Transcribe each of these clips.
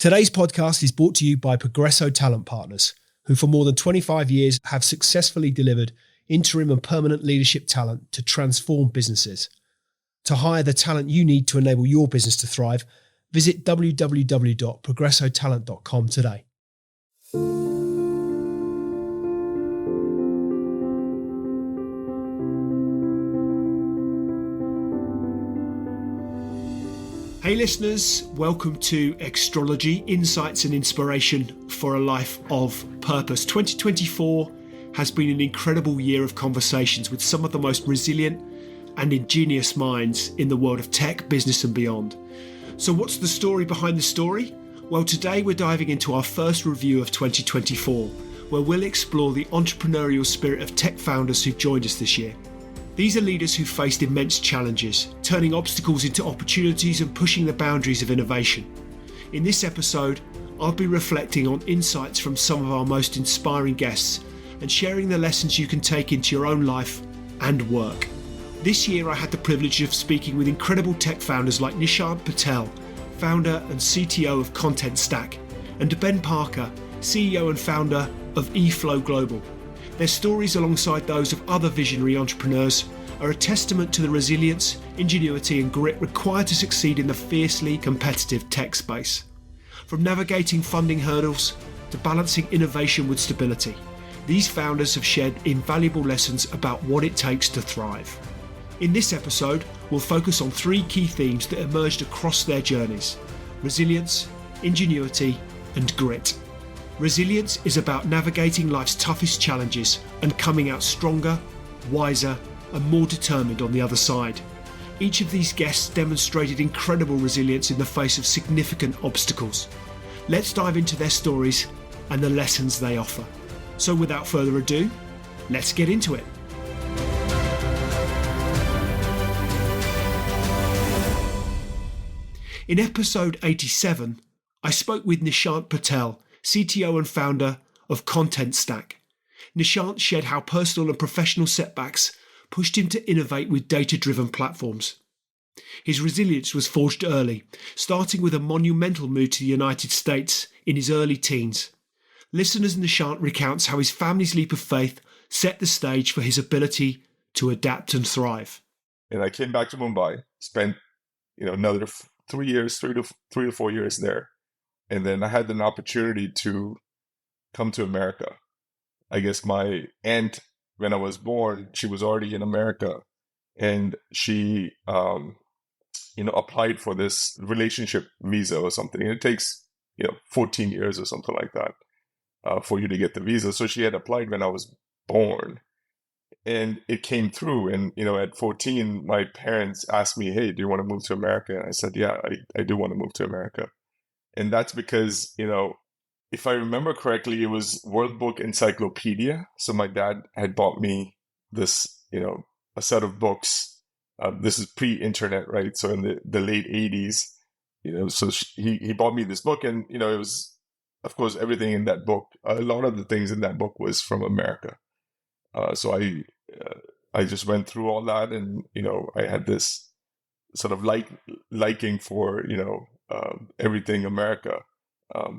Today's podcast is brought to you by Progresso Talent Partners, who for more than 25 years have successfully delivered interim and permanent leadership talent to transform businesses. To hire the talent you need to enable your business to thrive, visit www.progressotalent.com today. Hey listeners, welcome to Extrology, Insights and Inspiration for a Life of Purpose. 2024 has been an incredible year of conversations with some of the most resilient and ingenious minds in the world of tech, business and beyond. So what's the story behind the story? Well, today we're diving into our first review of 2024, where we'll explore the entrepreneurial spirit of tech founders who've joined us this year. These are leaders who faced immense challenges, turning obstacles into opportunities and pushing the boundaries of innovation. In this episode, I'll be reflecting on insights from some of our most inspiring guests and sharing the lessons you can take into your own life and work. This year, I had the privilege of speaking with incredible tech founders like Nishant Patel, founder and CTO of Content Stack, and Ben Parker, CEO and founder of eFlow Global. Their stories, alongside those of other visionary entrepreneurs, are a testament to the resilience, ingenuity and grit required to succeed in the fiercely competitive tech space. From navigating funding hurdles to balancing innovation with stability, these founders have shared invaluable lessons about what it takes to thrive. In this episode, we'll focus on three key themes that emerged across their journeys: resilience, ingenuity and grit. Resilience is about navigating life's toughest challenges and coming out stronger, wiser, and more determined on the other side. Each of these guests demonstrated incredible resilience in the face of significant obstacles. Let's dive into their stories and the lessons they offer. So without further ado, let's get into it. In episode 87, I spoke with Nishant Patel, CTO and founder of Content Stack. Nishant shared how personal and professional setbacks pushed him to innovate with data-driven platforms. His resilience was forged early, starting with a monumental move to the United States in his early teens. Listen as Nishant recounts how his family's leap of faith set the stage for his ability to adapt and thrive. And I came back to Mumbai, spent another 3 years, 3 to 4 years there. And then I had an opportunity to come to America. I guess my aunt, when I was born, she was already in America, and she, applied for this relationship visa or something. And it takes, 14 years or something like that for you to get the visa. So she had applied when I was born, and it came through. And at 14, my parents asked me, "Hey, do you want to move to America?" And I said, "Yeah, I do want to move to America." And that's because, if I remember correctly, it was World Book Encyclopedia. So my dad had bought me this, a set of books. This is pre-internet, right? So in the late 80s, so he bought me this book, and, it was, of course, everything in that book. A lot of the things in that book was from America. So I just went through all that, and, I had this sort of liking for, everything America.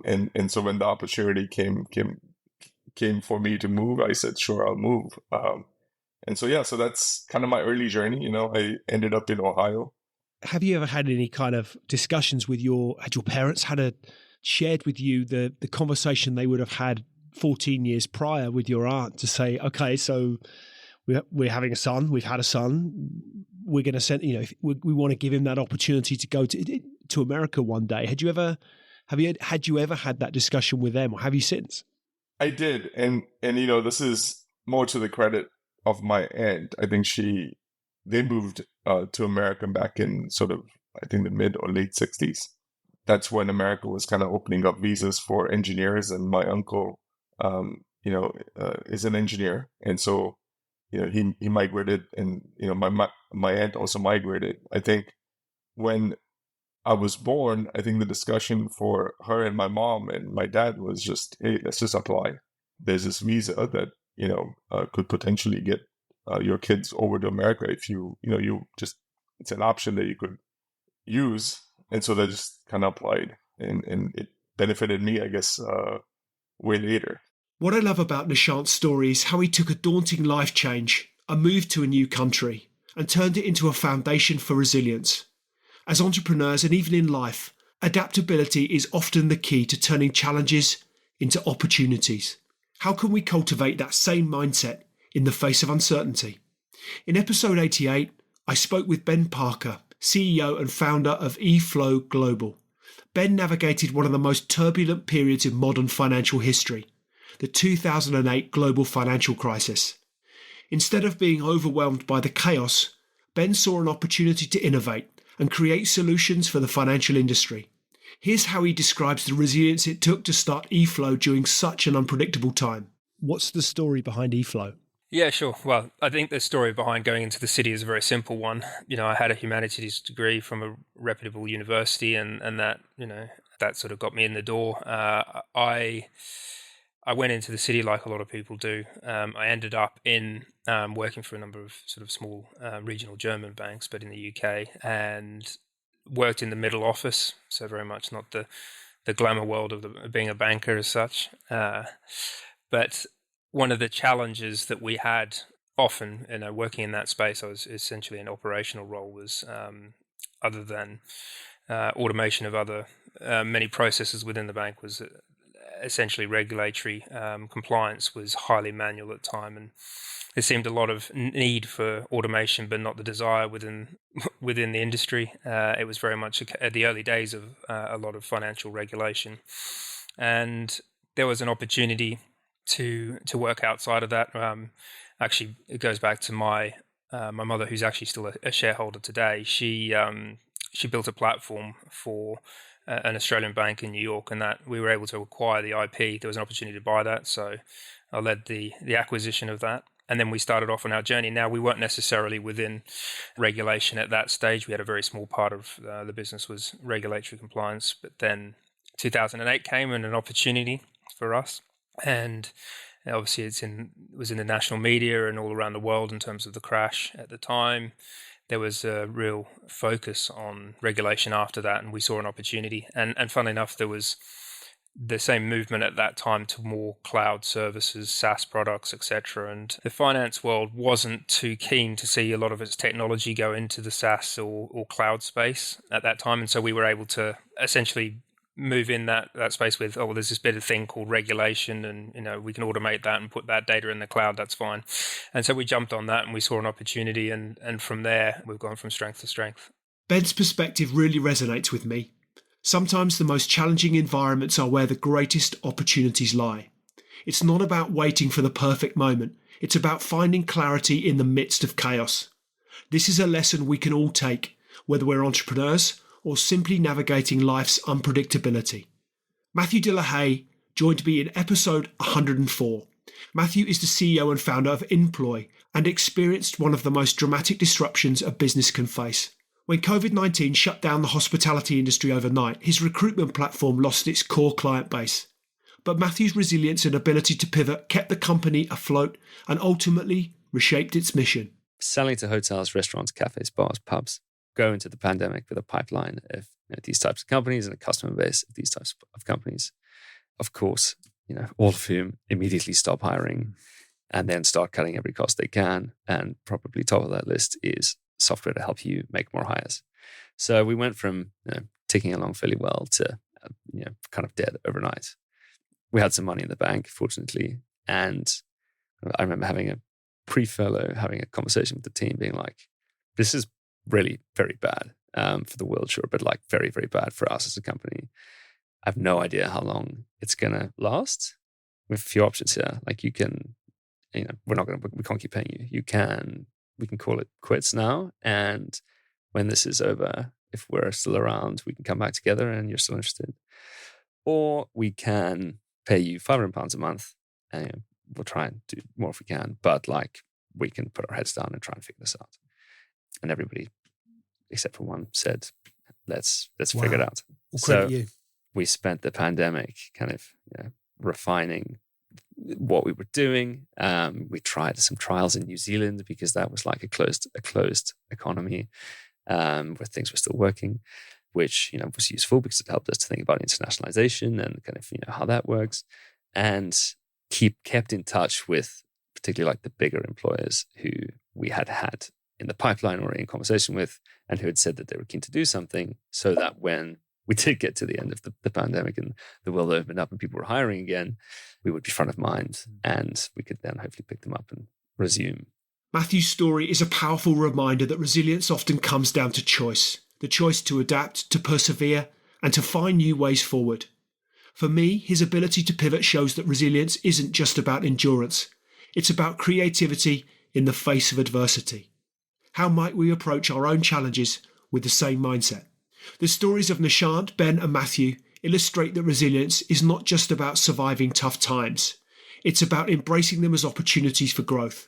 And so when the opportunity came for me to move, I said, sure, I'll move. So that's kind of my early journey. I ended up in Ohio. Have you ever had any kind of discussions with your parents shared with you the conversation they would have had 14 years prior with your aunt to say, okay, so we're having a son, we've had a son, we're going to send, we want to give him that opportunity to go to America one day. Had you ever had that discussion with them, or have you since? I did. And this is more to the credit of my aunt. I think they moved to America back in sort of, I think, the mid or late 60s. That's when America was kind of opening up visas for engineers. And my uncle, is an engineer. And so, he migrated, and, my aunt also migrated. I think when I was born, I think the discussion for her and my mom and my dad was just, hey, let's just apply. There's this visa that, could potentially get your kids over to America if it's an option that you could use. And so they just kind of applied, and benefited me, I guess, way later. What I love about Nishant's story is how he took a daunting life change, a move to a new country, and turned it into a foundation for resilience. As entrepreneurs and even in life, adaptability is often the key to turning challenges into opportunities. How can we cultivate that same mindset in the face of uncertainty? In episode 88, I spoke with Ben Parker, CEO and founder of eFlow Global. Ben navigated one of the most turbulent periods in modern financial history, the 2008 global financial crisis. Instead of being overwhelmed by the chaos, Ben saw an opportunity to innovate and create solutions for the financial industry. Here's how he describes the resilience it took to start eFlow during such an unpredictable time. What's the story behind eFlow? Yeah, sure. Well, I think the story behind going into the city is a very simple one. I had a humanities degree from a reputable university, and that, that sort of got me in the door. I went into the city like a lot of people do. I ended up in working for a number of sort of small regional German banks, but in the UK, and worked in the middle office, so very much not the glamour world of being a banker as such. But one of the challenges that we had often, working in that space, I was essentially an operational role, was other than automation of other many processes within the bank, was essentially regulatory compliance was highly manual at the time, and there seemed a lot of need for automation, but not the desire within the industry. It was very much at the early days of a lot of financial regulation, and there was an opportunity to work outside of that. Actually, it goes back to my mother, who's actually still a shareholder today. She built a platform for an Australian bank in New York, and that we were able to acquire the IP. There was an opportunity to buy that, so I led the acquisition of that. And then we started off on our journey. Now, we weren't necessarily within regulation at that stage. We had a very small part of the business was regulatory compliance. But then 2008 came, and an opportunity for us. And obviously it was in the national media and all around the world in terms of the crash at the time. There was a real focus on regulation after that, and we saw an opportunity. And funnily enough, there was the same movement at that time to more cloud services, SaaS products, etc. And the finance world wasn't too keen to see a lot of its technology go into the SaaS or cloud space at that time. And so we were able to essentially move in that space with, there's this bit of thing called regulation, and we can automate that and put that data in the cloud, that's fine. And so we jumped on that, and we saw an opportunity, and from there we've gone from strength to strength. Ben's perspective really resonates with me. Sometimes the most challenging environments are where the greatest opportunities lie. It's not about waiting for the perfect moment. It's about finding clarity in the midst of chaos. This is a lesson we can all take, whether we're entrepreneurs or simply navigating life's unpredictability. Matthew Delahaye joined me in episode 104. Matthew is the CEO and founder of Employ and experienced one of the most dramatic disruptions a business can face. When COVID-19 shut down the hospitality industry overnight, his recruitment platform lost its core client base. But Matthew's resilience and ability to pivot kept the company afloat and ultimately reshaped its mission. Selling to hotels, restaurants, cafes, bars, pubs, go into the pandemic with a pipeline of these types of companies and a customer base of these types of companies. Of course, all of whom immediately stop hiring and then start cutting every cost they can. And probably top of that list is software to help you make more hires. So we went from ticking along fairly well to kind of dead overnight. We had some money in the bank, fortunately, and I remember having a pre-furlough, having a conversation with the team, being like, "This is really very bad for the world, sure, but like very, very bad for us as a company. I have no idea how long it's gonna last. We have a few options here. Like we can't keep paying you. We can call it quits now, and when this is over, if we're still around, we can come back together and you're still interested. Or we can pay you £500 a month, and we'll try and do more if we can, but like we can put our heads down and try and figure this out." And everybody, except for one, said, let's figure it out. So we spent the pandemic kind of refining what we were doing. We tried some trials in New Zealand because that was like a closed economy where things were still working. which was useful because it helped us to think about internationalization and kind of how that works, and kept in touch with particularly like the bigger employers who we had in the pipeline or in conversation with, and who had said that they were keen to do something, so that when we did get to the end of the pandemic and the world opened up and people were hiring again, we would be front of mind and we could then hopefully pick them up and resume. Matthew's story is a powerful reminder that resilience often comes down to choice. The choice to adapt, to persevere, and to find new ways forward. For me, his ability to pivot shows that resilience isn't just about endurance. It's about creativity in the face of adversity. How might we approach our own challenges with the same mindset? The stories of Nishant, Ben, and Matthew illustrate that resilience is not just about surviving tough times. It's about embracing them as opportunities for growth.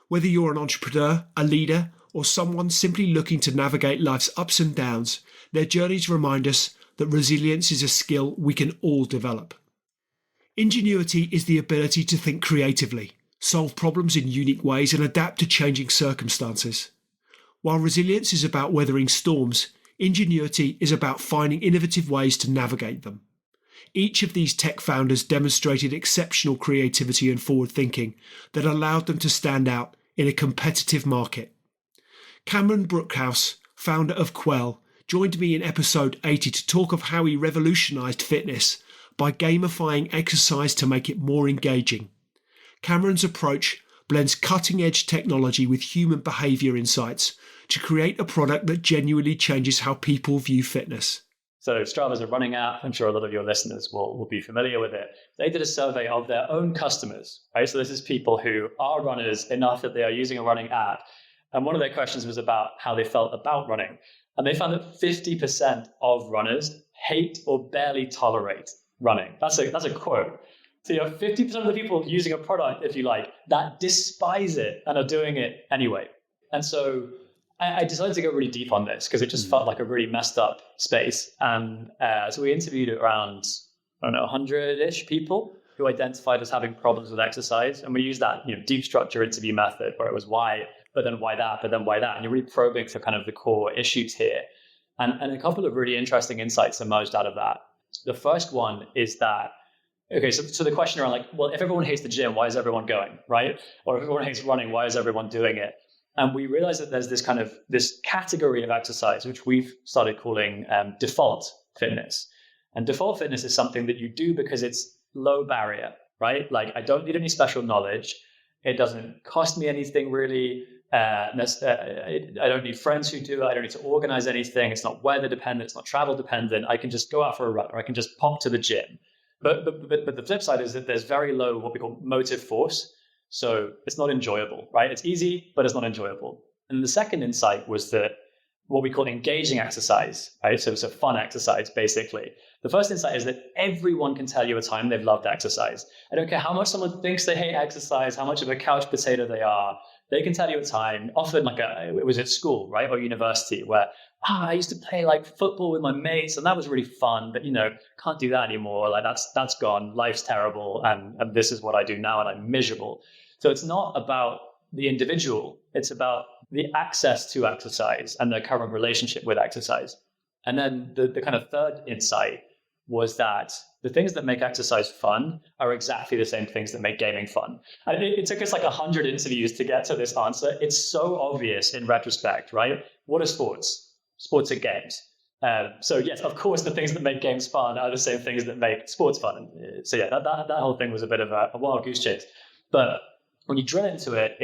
Whether you're an entrepreneur, a leader, or someone simply looking to navigate life's ups and downs, their journeys remind us that resilience is a skill we can all develop. Ingenuity is the ability to think creatively, solve problems in unique ways, and adapt to changing circumstances. While resilience is about weathering storms, ingenuity is about finding innovative ways to navigate them. Each of these tech founders demonstrated exceptional creativity and forward thinking that allowed them to stand out in a competitive market. Cameron Brookhouse, founder of Quell, joined me in episode 80 to talk of how he revolutionised fitness by gamifying exercise to make it more engaging. Cameron's approach blends cutting-edge technology with human behaviour insights to create a product that genuinely changes how people view fitness. So Strava is a running app. I'm sure a lot of your listeners will be familiar with it. They did a survey of their own customers, right? So this is people who are runners enough that they are using a running app. And one of their questions was about how they felt about running. And they found that 50% of runners hate or barely tolerate running. That's a quote. So you have 50% of the people using a product, if you like, that despise it and are doing it anyway. And so I decided to go really deep on this because it just felt like a really messed up space. And so we interviewed around, 100-ish people who identified as having problems with exercise. And we used that deep structure interview method where it was why, but then why that, but then why that. And you're really probing for kind of the core issues here. And a couple of really interesting insights emerged out of that. The first one is that, okay, so the question around like, well, if everyone hates the gym, why is everyone going, right? Or if everyone hates running, why is everyone doing it? And we realized that there's this category of exercise, which we've started calling default fitness. And default fitness is something that you do because it's low barrier, right? Like I don't need any special knowledge. It doesn't cost me anything really. I don't need friends who do it. I don't need to organize anything. It's not weather dependent. It's not travel dependent. I can just go out for a run or I can just pop to the gym. But the flip side is that there's very low what we call motive force. So it's not enjoyable, right? It's easy, but it's not enjoyable. And the second insight was that what we call engaging exercise, right? So it's a fun exercise, basically. The first insight is that everyone can tell you a time they've loved exercise. I don't care how much someone thinks they hate exercise, how much of a couch potato they are. They can tell you a time, often it was at school, right? Or university where, I used to play like football with my mates and that was really fun, but can't do that anymore. Like that's gone. Life's terrible. And this is what I do now and I'm miserable. So it's not about the individual. It's about the access to exercise and their current relationship with exercise. And then the kind of third insight was that the things that make exercise fun are exactly the same things that make gaming fun. And it took us like 100 interviews to get to this answer. It's so obvious in retrospect, right? What are sports? Sports are games. So yes, of course, the things that make games fun are the same things that make sports fun. So yeah, that whole thing was a bit of a wild goose chase. But when you drill into it,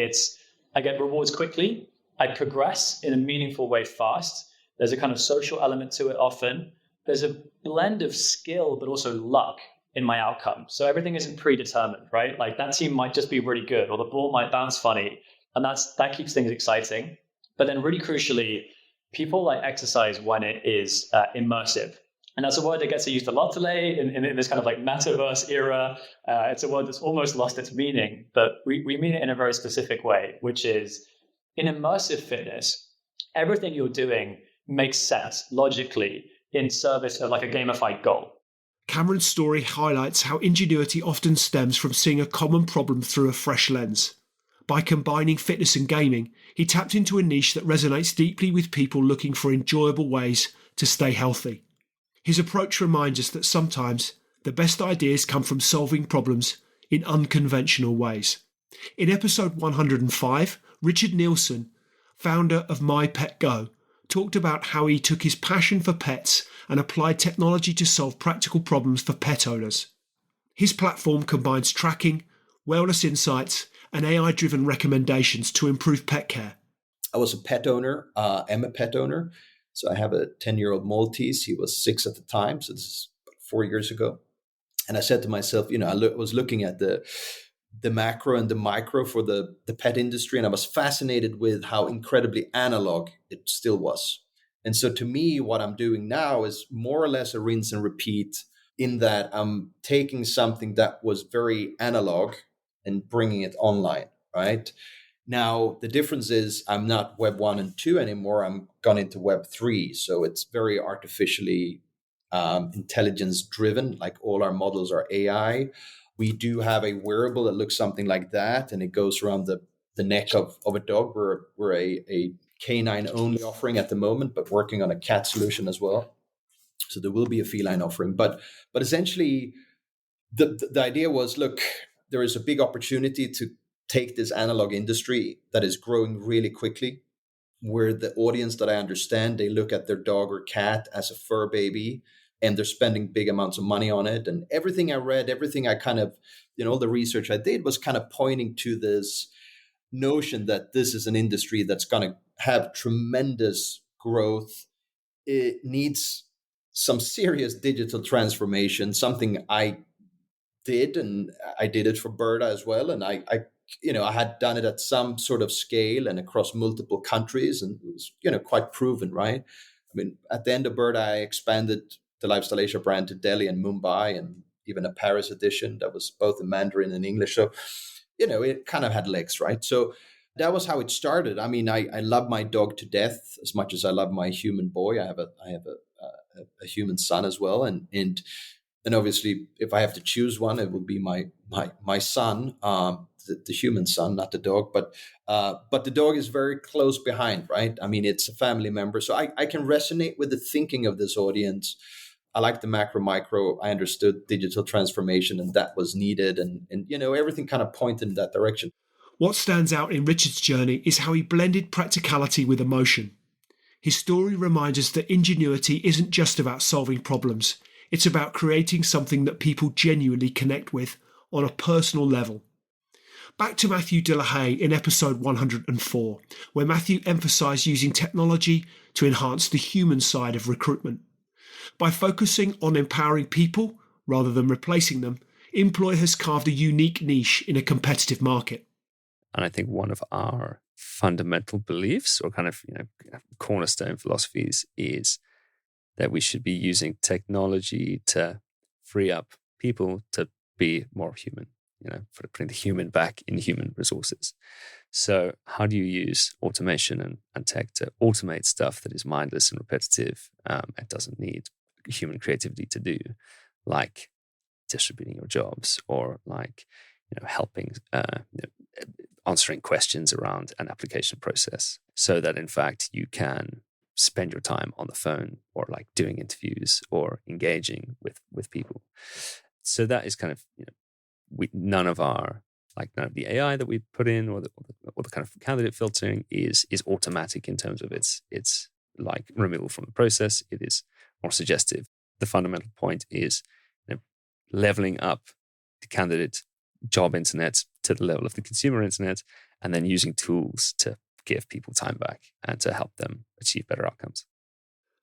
I get rewards quickly. I progress in a meaningful way fast. There's a kind of social element to it often. There's a blend of skill, but also luck in my outcome. So everything isn't predetermined, right? Like that team might just be really good or the ball might bounce funny. And that keeps things exciting. But then really crucially, people like exercise when it is immersive. And that's a word that gets used a lot today in this kind of like metaverse era. It's a word that's almost lost its meaning, but we mean it in a very specific way, which is in immersive fitness, everything you're doing makes sense logically in service of like a gamified goal. Cameron's story highlights how ingenuity often stems from seeing a common problem through a fresh lens. By combining fitness and gaming, he tapped into a niche that resonates deeply with people looking for enjoyable ways to stay healthy. His approach reminds us that sometimes the best ideas come from solving problems in unconventional ways. In episode 105, Richard Nilsson, founder of My Pet Go, talked about how he took his passion for pets and applied technology to solve practical problems for pet owners. His platform combines tracking, wellness insights, and AI-driven recommendations to improve pet care. I was a pet owner, am a pet owner. So I have a 10-year-old Maltese. He was 6 at the time. So this is 4 years ago. And I said to myself, I was looking at the macro and the micro for the pet industry. And I was fascinated with how incredibly analog it still was. And so to me, what I'm doing now is more or less a rinse and repeat, in that I'm taking something that was very analog and bringing it online, right? Now, the difference is I'm not Web 1 and 2 anymore. I'm gone into Web 3. So it's very artificially intelligence driven, like all our models are AI. We do have a wearable that looks something like that, and it goes around the neck of a dog. We're a canine only offering at the moment, but working on a cat solution as well. So there will be a feline offering. But essentially, the idea was, look, there is a big opportunity to take this analog industry that is growing really quickly, where the audience that I understand, they look at their dog or cat as a fur baby, and they're spending big amounts of money on it. And everything I read, everything I kind of, the research I did was kind of pointing to this notion that this is an industry that's going to have tremendous growth. It needs some serious digital transformation, something I did, and I did it for Berta as well. And I had done it at some sort of scale and across multiple countries, and it was, quite proven, right? I mean, at the end of Berta, I expanded the Lifestyle Asia brand to Delhi and Mumbai, and even a Paris edition that was both in Mandarin and English. So, it kind of had legs, right? So that was how it started. I mean, I love my dog to death as much as I love my human boy. I have a human son as well, and obviously, if I have to choose one, it would be my son, the human son, not the dog. But the dog is very close behind, right? I mean, it's a family member, so I can resonate with the thinking of this audience. I like the macro, micro. I understood digital transformation, and that was needed, and everything kind of pointed in that direction. What stands out in Richard's journey is how he blended practicality with emotion. His story reminds us that ingenuity isn't just about solving problems. It's about creating something that people genuinely connect with on a personal level. Back to Matthew Delahaye in episode 104, where Matthew emphasised using technology to enhance the human side of recruitment. By focusing on empowering people rather than replacing them, Employ has carved a unique niche in a competitive market. And I think one of our fundamental beliefs, or kind of cornerstone philosophies, is that we should be using technology to free up people to be more human, for putting the human back in human resources. So how do you use automation and tech to automate stuff that is mindless and repetitive and doesn't need human creativity to do, like distributing your jobs, or like helping answering questions around an application process, so that in fact you can spend your time on the phone, or like doing interviews, or engaging with people. So that is kind of none of the AI that we put in, or the kind of candidate filtering is automatic in terms of its like removal from the process. It is more suggestive. The fundamental point is leveling up the candidate job internet to the level of the consumer internet, and then using tools to give people time back and to help them achieve better outcomes.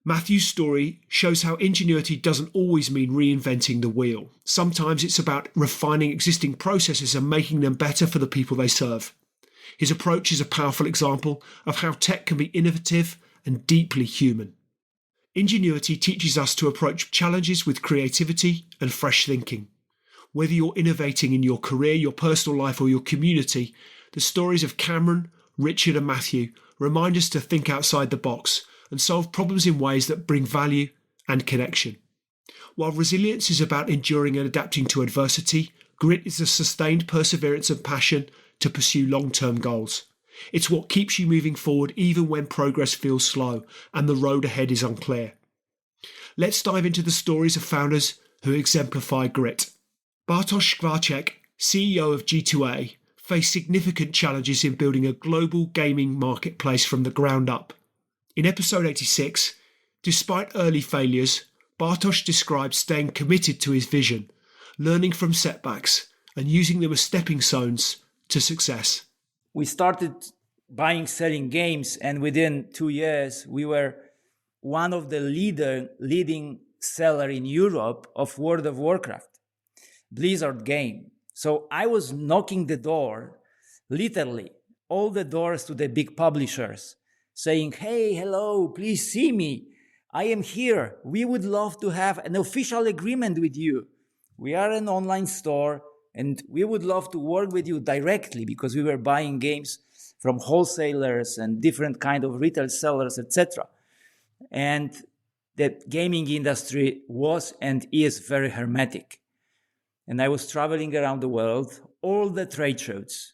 Matthew's story shows how ingenuity doesn't always mean reinventing the wheel. Sometimes it's about refining existing processes and making them better for the people they serve. His approach is a powerful example of how tech can be innovative and deeply human. Ingenuity teaches us to approach challenges with creativity and fresh thinking. Whether you're innovating in your career, your personal life, or your community, the stories of Cameron, Richard, and Matthew remind us to think outside the box and solve problems in ways that bring value and connection. While resilience is about enduring and adapting to adversity, grit is the sustained perseverance and passion to pursue long-term goals. It's what keeps you moving forward even when progress feels slow and the road ahead is unclear. Let's dive into the stories of founders who exemplify grit. Bartosz Skwarczek, CEO of G2A, faced significant challenges in building a global gaming marketplace from the ground up. In episode 86, despite early failures, Bartosz describes staying committed to his vision, learning from setbacks, and using them as stepping stones to success. We started buying, selling games, and within 2 years, we were one of the leading seller in Europe of World of Warcraft, Blizzard game. So I was knocking the door, literally, all the doors to the big publishers, saying, hey, hello, please see me. I am here. We would love to have an official agreement with you. We are an online store, and we would love to work with you directly because we were buying games from wholesalers and different kind of retail sellers, etc. And the gaming industry was and is very hermetic. And I was traveling around the world, all the trade shows,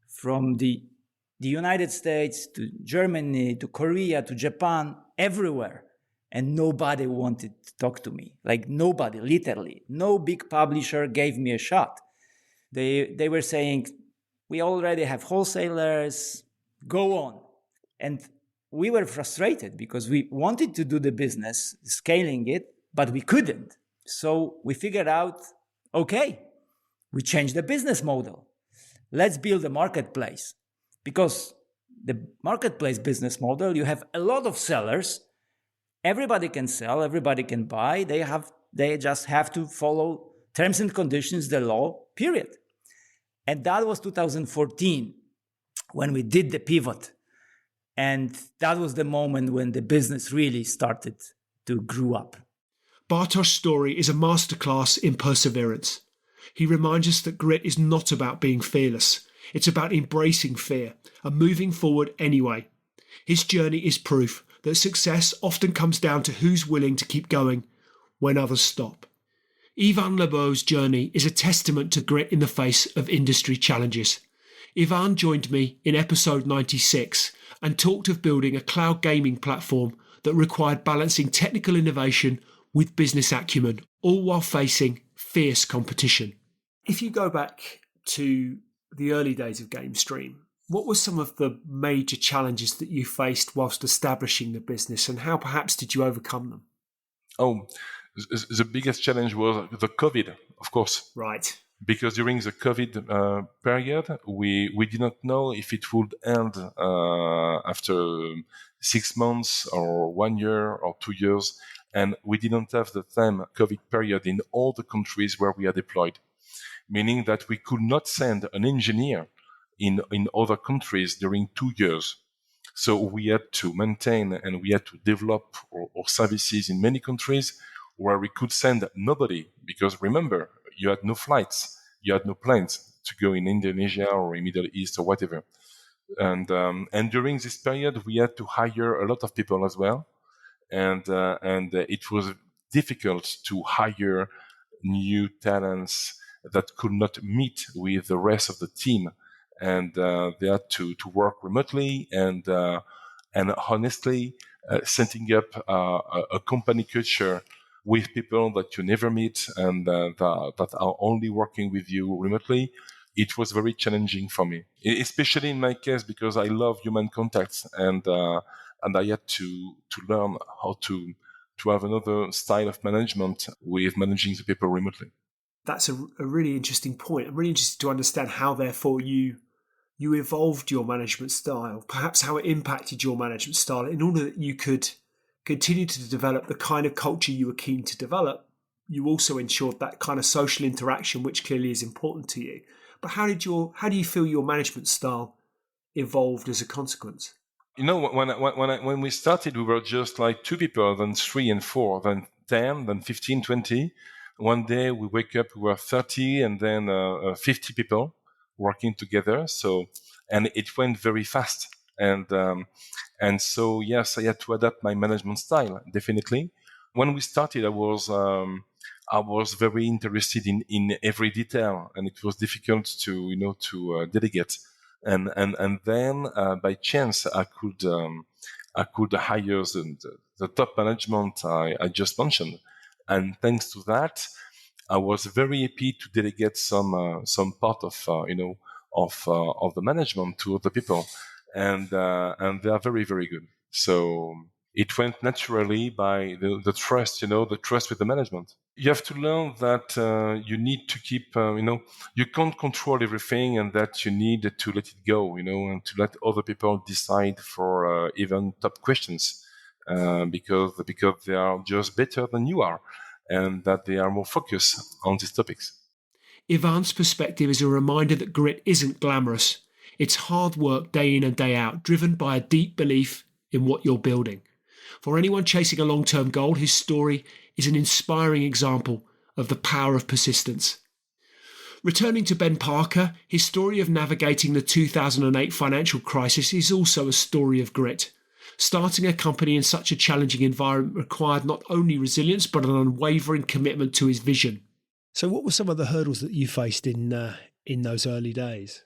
from the United States to Germany to Korea to Japan, everywhere. And nobody wanted to talk to me. Like nobody, literally. No big publisher gave me a shot. They were saying, we already have wholesalers, go on. And we were frustrated because we wanted to do the business, scaling it, but we couldn't. So we figured out, okay, we changed the business model. Let's build a marketplace. Because the marketplace business model, you have a lot of sellers. Everybody can sell, everybody can buy. They just have to follow terms and conditions, the law, period. And that was 2014 when we did the pivot. And that was the moment when the business really started to grow up. Bartosz's story is a masterclass in perseverance. He reminds us that grit is not about being fearless. It's about embracing fear and moving forward anyway. His journey is proof that success often comes down to who's willing to keep going when others stop. Ivan Lebeau's journey is a testament to grit in the face of industry challenges. Ivan joined me in episode 96 and talked of building a cloud gaming platform that required balancing technical innovation with business acumen, all while facing fierce competition. If you go back to the early days of GameStream, what were some of the major challenges that you faced whilst establishing the business, and how perhaps did you overcome them? Oh, the biggest challenge was the COVID, of course. Right. Because during the COVID period, we did not know if it would end after 6 months or 1 year or 2 years. And we didn't have the same COVID period in all the countries where we are deployed, meaning that we could not send an engineer in other countries during 2 years. So we had to maintain and we had to develop our services in many countries where we could send nobody, because remember, you had no flights, you had no planes to go in Indonesia or in Middle East or whatever. And during this period, we had to hire a lot of people as well. And it was difficult to hire new talents that could not meet with the rest of the team. And they had to work remotely and honestly, setting up a company culture with people that you never meet and that are only working with you remotely, it was very challenging for me, especially in my case, because I love human contacts and I had to learn how to have another style of management with managing the people remotely. That's a really interesting point. I'm really interested to understand how, therefore, you evolved your management style, perhaps how it impacted your management style in order that you could continue to develop the kind of culture you were keen to develop. You also ensured that kind of social interaction, which clearly is important to you. But how do you feel your management style evolved as a consequence? You know, when we started, we were just like 2 people, then 3 and 4, then 10, then 15, 20. One day we wake up, we were 30 and then 50 people working together. So, and it went very fast. And so, yes, I had to adapt my management style, definitely. When we started, I was very interested in every detail, and it was difficult to delegate. And then by chance, I could hire the top management I just mentioned. And thanks to that, I was very happy to delegate some part of the management to other people, and they are very, very good. So it went naturally by the trust, the trust with the management. You have to learn that you need to keep, you can't control everything, and that you need to let it go, and to let other people decide for even top questions, because they are just better than you are, and that they are more focused on these topics. Ivan's perspective is a reminder that grit isn't glamorous. It's hard work day in and day out, driven by a deep belief in what you're building. For anyone chasing a long-term goal, his story is an inspiring example of the power of persistence. Returning to Ben Parker, his story of navigating the 2008 financial crisis is also a story of grit. Starting a company in such a challenging environment required not only resilience, but an unwavering commitment to his vision. So what were some of the hurdles that you faced in those early days?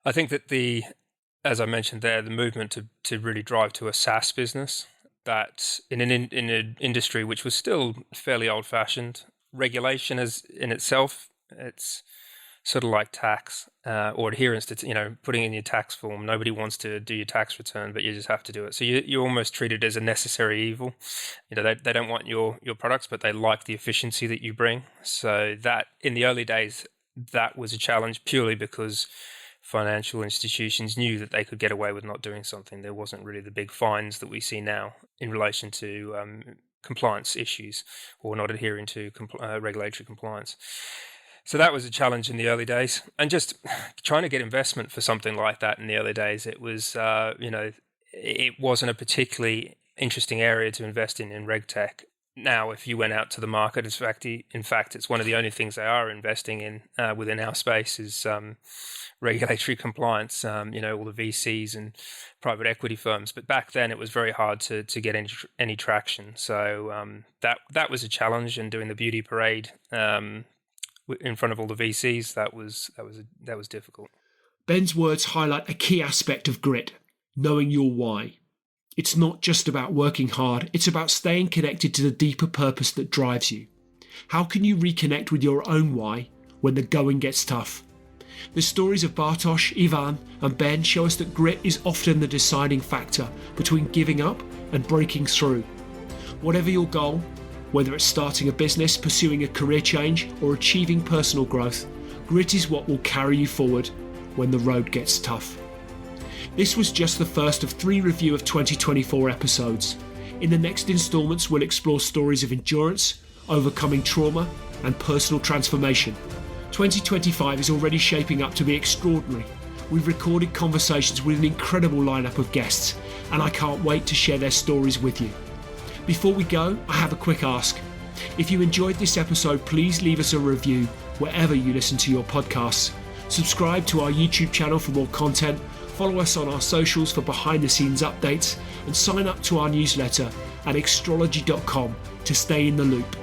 I think that as I mentioned there, the movement to really drive to a SaaS business, that in an industry which was still fairly old-fashioned, regulation in itself, it's sort of like tax or adherence to, putting in your tax form. Nobody wants to do your tax return, but you just have to do it. So you almost treat it as a necessary evil. They don't want your products, but they like the efficiency that you bring. So that in the early days, that was a challenge purely because financial institutions knew that they could get away with not doing something. There wasn't really the big fines that we see now in relation to compliance issues or not adhering to regulatory compliance. So that was a challenge in the early days, and just trying to get investment for something like that in the early days. It was, it wasn't a particularly interesting area to invest in RegTech. Now, if you went out to the market, in fact, it's one of the only things they are investing in within our space is regulatory compliance. All the VCs and private equity firms. But back then, it was very hard to get any traction. So that was a challenge, and doing the beauty parade in front of all the VCs, that was difficult. Ben's words highlight a key aspect of grit, knowing your why. It's not just about working hard, it's about staying connected to the deeper purpose that drives you. How can you reconnect with your own why when the going gets tough? The stories of Bartosz, Ivan and Ben show us that grit is often the deciding factor between giving up and breaking through. Whatever your goal, whether it's starting a business, pursuing a career change, or achieving personal growth, grit is what will carry you forward when the road gets tough. This was just the first of 3 review of 2024 episodes. In the next instalments, we'll explore stories of endurance, overcoming trauma, and personal transformation. 2025 is already shaping up to be extraordinary. We've recorded conversations with an incredible lineup of guests, and I can't wait to share their stories with you. Before we go, I have a quick ask. If you enjoyed this episode, please leave us a review wherever you listen to your podcasts. Subscribe to our YouTube channel for more content, follow us on our socials for behind-the-scenes updates, and sign up to our newsletter at extrology.com to stay in the loop.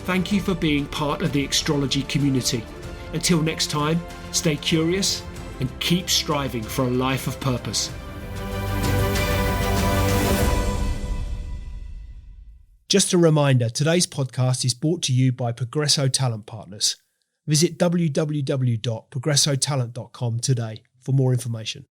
Thank you for being part of the Extrology community. Until next time, stay curious and keep striving for a life of purpose. Just a reminder, today's podcast is brought to you by Progresso Talent Partners. Visit www.progressotalent.com today for more information.